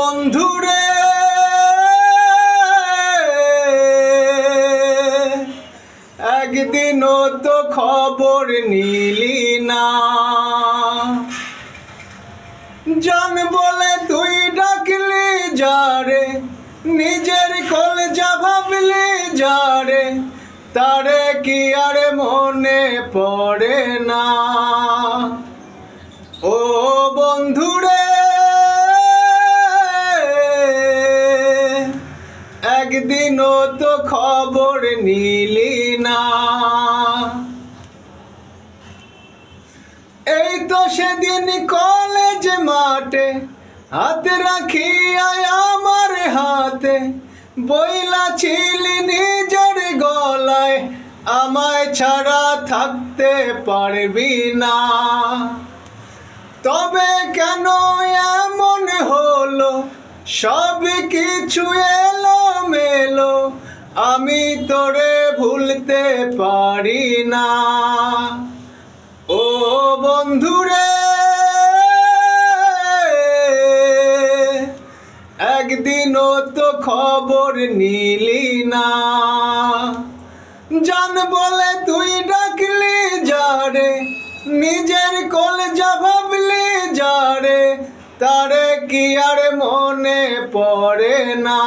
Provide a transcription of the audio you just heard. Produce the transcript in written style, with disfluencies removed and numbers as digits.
বন্ধুরে একদিনও তো খবর নিলি না, জান বলে তুই ডাকলি যারে, নিজের কলজা ভাবলি যারে, তারে কি আর মনে পড়ে না। ও বন্ধুরে একদিনও তো খবর নিলি না। এই তো সেদিন কলেজ মাঠে হাত রাখিয়া আমার হাতে বইলা ছিলি নিজের গলায়, আমায় ছাড়া থাকতে পারবি না। তবে কেন এমন হলো, সব কিছু এলোমেলো, আমি তোরে ভুলতে পারি না। ও বন্ধুরে একদিনও তো খবর নিলি না, জান বলে তুই ডাকলি যারে, নিজের কলজা ভাবলি যারে, তারে কি আর মনে পড়ে না।